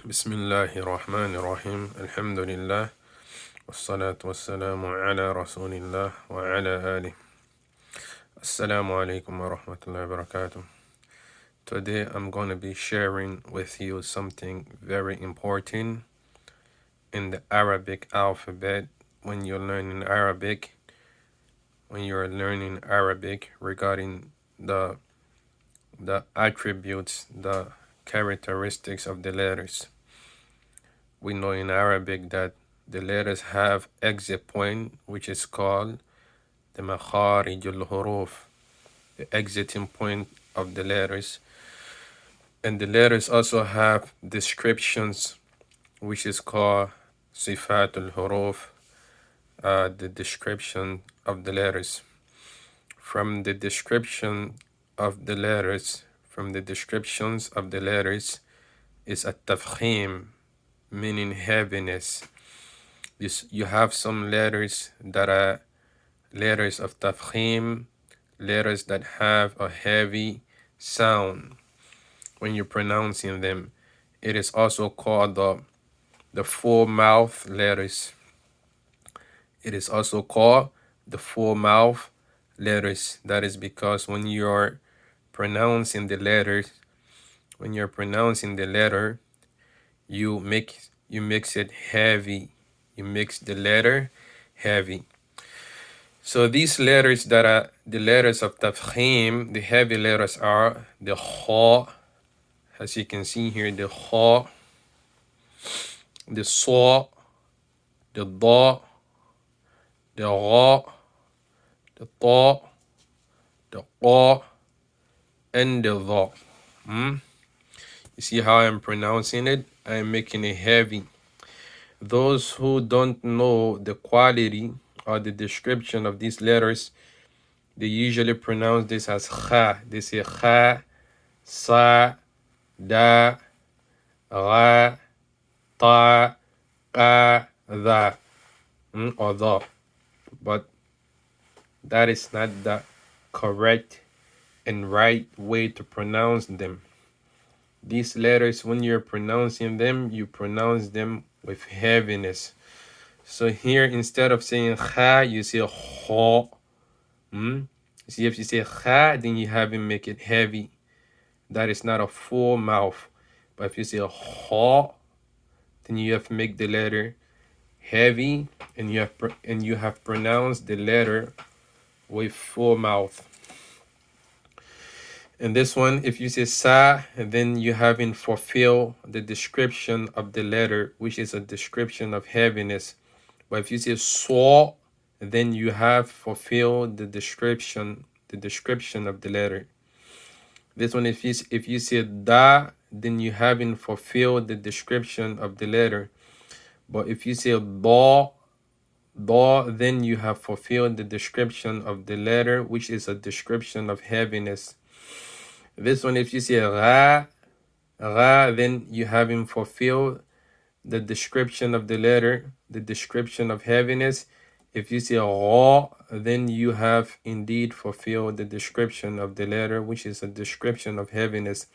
بسم الله الرحمن الرحيم الحمد لله والصلاة والسلام على رسول الله وعلى آله. Assalamu alaikum wa rahmatullahi wa barakatuh. Today I'm going to be sharing with you something very important in the Arabic alphabet. When you're learning Arabic regarding the attributes, the characteristics of the letters. We know in Arabic that the letters have exit point, which is called the makharijul huruf, the exiting point of the letters. And the letters also have descriptions, which is called sifatul huruf, the description of the letters. From the description of the letters, from the descriptions of the letters is a tafkheem, meaning heaviness. You have some letters that are letters of Tafkheem, letters that have a heavy sound when you're pronouncing them. It is also called the full mouth letters. It is also called the full mouth letters. That is because when you're pronouncing the letters, you mix it heavy. You mix the letter heavy. So these letters that are the letters of Tafkheem, the heavy letters are the Kha, as you can see here, the Kha, the Sa, the Da, the Ra, the Ta, the Qa, and the Dha. You see how I'm pronouncing it? I'm making it heavy. Those who don't know the quality or the description of these letters, they usually pronounce this as Kha. They say Kha, Sa, Da, Ra, Ta, Qa, Dha, or Dha. But that is not the correct and right way to pronounce them. These letters, when you're pronouncing them, you pronounce them with heaviness. So here, instead of saying Kha, you say Kha. See, if you say Kha, then you have to make it heavy. That is not a full mouth. But if you say Kha, then you have to make the letter heavy, and you have pronounced the letter with full mouth. And this one, if you say Sa, then you haven't fulfilled the description of the letter, which is a description of heaviness. But if you say Sa, then you have fulfilled the description of the letter. This one, if you say Da, then you haven't fulfilled the description of the letter. But if you say Da, then you have fulfilled the description of the letter, which is a description of heaviness. This one, if you say Ra, then you haven't fulfilled the description of the letter, the description of heaviness. If you say Ra, then you have indeed fulfilled the description of the letter, which is a description of heaviness.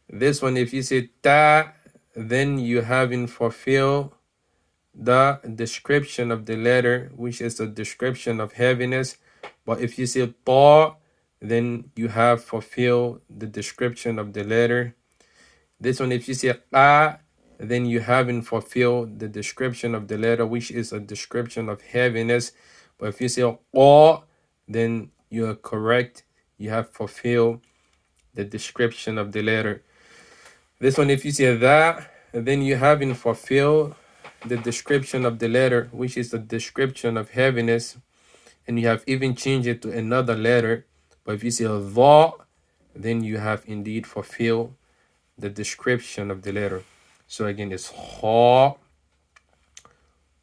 This one, if you say Ta, then you haven't fulfilled the description of the letter, which is a description of heaviness. But if you say Ta, then you have fulfilled the description of the letter. This one, if you say Qa, then you haven't fulfilled the description of the letter, which is a description of heaviness. But if you say Qa, then you are correct. You have fulfilled the description of the letter. This one, if you say Dha, then you haven't fulfilled the description of the letter, which is a description of heaviness. And you have even changed it to another letter. But if you say Dha, then you have indeed fulfilled the description of the letter. So again, it's Kha,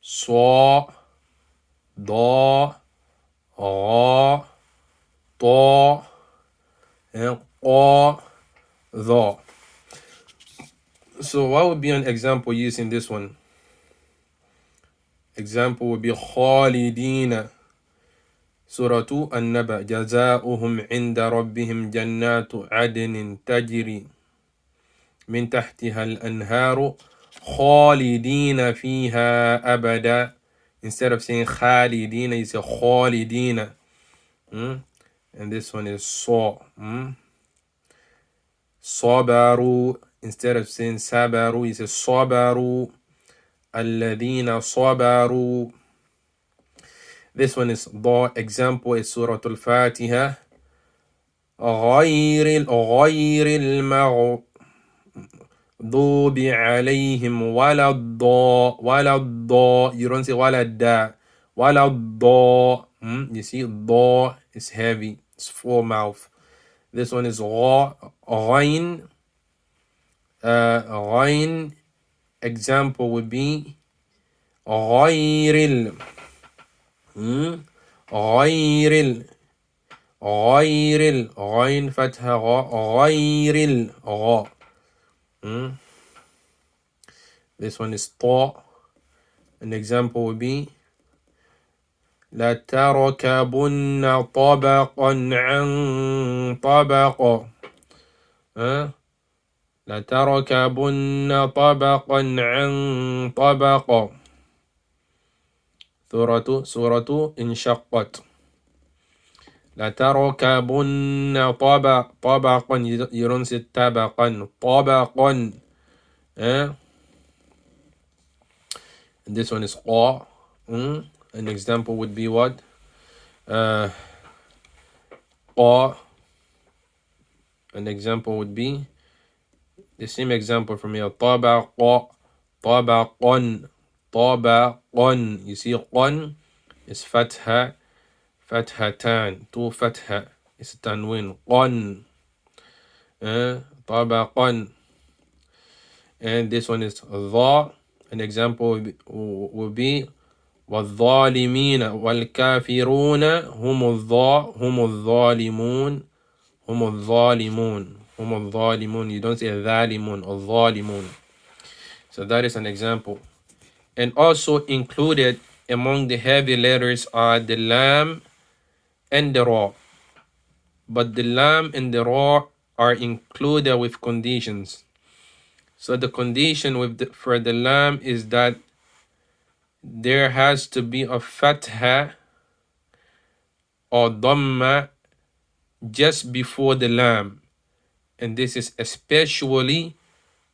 Sa, Da, Ra, Ta, and Qa, Dha. So what would be an example using this one? Example would be Khalidina. Surah An-Naba, جزاؤهم عند ربهم جنات عدن تجري من تحتها الأنهار خالدين فيها أبدا. Instead of saying خالدين, you say خالدين. And this one is saw. صبروا. Instead of saying sabaru, you say صبروا. الذين صبروا. This one is the example is Surah Al-Fatiha. غير المغضوب عليهم ولا الضاء. You don't say ولا الدا. ولا الضاء. You see, the is heavy. It's full mouth. This one is غين. غين example would be غير غين فتحة غير غا. This one is طاء. An example would be لتركبن طبقا عن طبق. لتركبن طبقا عن طبق. سورة انشقت. لتركبن طبقا. You don't say طبقا. طبقا. And this one is قا. An example would be what? قا. An example would be the same example from here. طبق. طبقا. طبقا. You see قن is فتحة. فتحتان. two فتحة is tanwin. قن. طبقا. And this one is ضا. An example will be والظالمين والكافرون هم الظالمون. هم الظالمون. هم الظالمون. You don't say ظالمون or ظالمون. So that is an example. And also included among the heavy letters are the lam and the ra. But the lam and the ra are included with conditions. So the condition for the lam is that there has to be a fatha or dumma just before the lam. And this is especially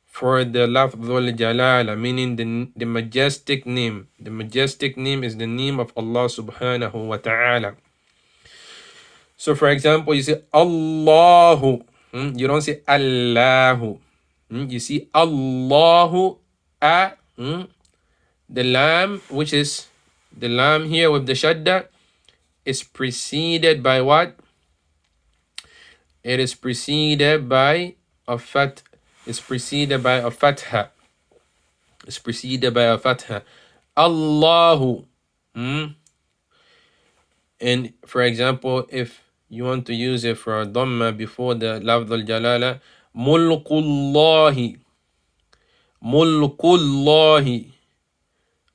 for the lafzul jalala, meaning the majestic name. The majestic name is the name of Allah subhanahu wa ta'ala. So for example, you say Allahu. You don't say Allahu. You see Allahu. The lam, which is the lam here with the shadda, is preceded by what? It is preceded by a fat. It's preceded by a fatha. It's preceded by a fatha. Allahu. And for example, if you want to use it for a dhamma before the lafz al-jalala, mulkullahi. Mulkullahi.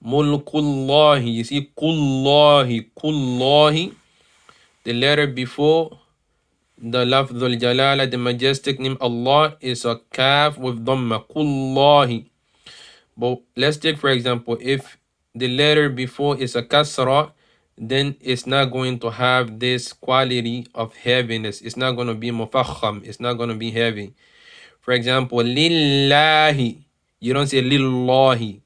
Mulkullahi. You see, kullahi. Kullahi. The letter before the lafz al-jalala, the majestic name Allah, is a kaf with dhamma. Kullahi. But let's take for example, if the letter before is a kasra, then it's not going to have this quality of heaviness. It's not going to be mufakham. It's not going to be heavy. For example, lillahi. You don't say lillahi.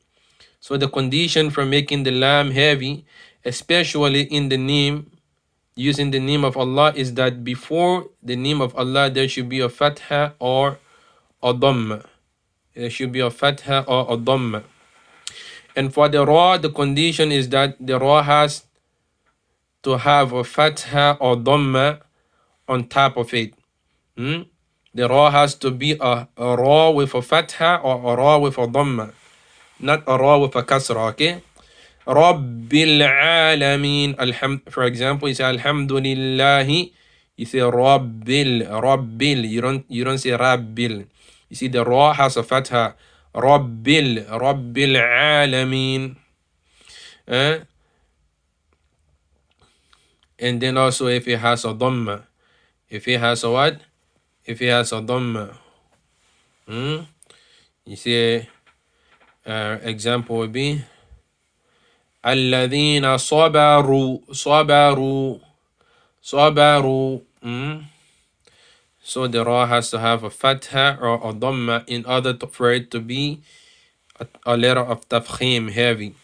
So the condition for making the lam heavy, especially in the name, using the name of Allah, is that before the name of Allah there should be a fatha or a dhamma. There should be a fatha or a dhamma. And for the ra, the condition is that the ra has to have a fatha or dhamma on top of it. The ra has to be a ra with a fatha or a ra with a dhamma, not a ra with a kasra, okay? Rabbil alameen. For example, you say alhamdulillahi. You say Rabbil. You don't say Rabbil. You see, the ra has a fatha. Rabbil alameen. And then also if it has a dhamma. If it has a what? If it has a dhamma. You see, example would be الذين صبروا. So the ra has to have a fatha or a dumma in order for it to be a letter of tafkheem, heavy.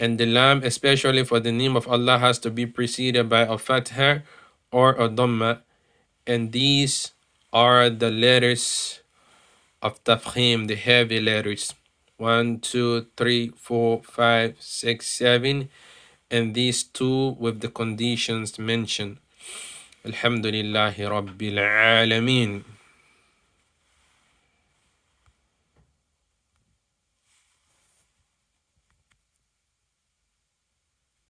And the lam, especially for the name of Allah, has to be preceded by a fatha or a dumma. And these are the letters of Tafkheem, the heavy letters. 1, 2, 3, 4, 5, 6, 7. And these two with the conditions mentioned. Alhamdulillahi Rabbil Alameen.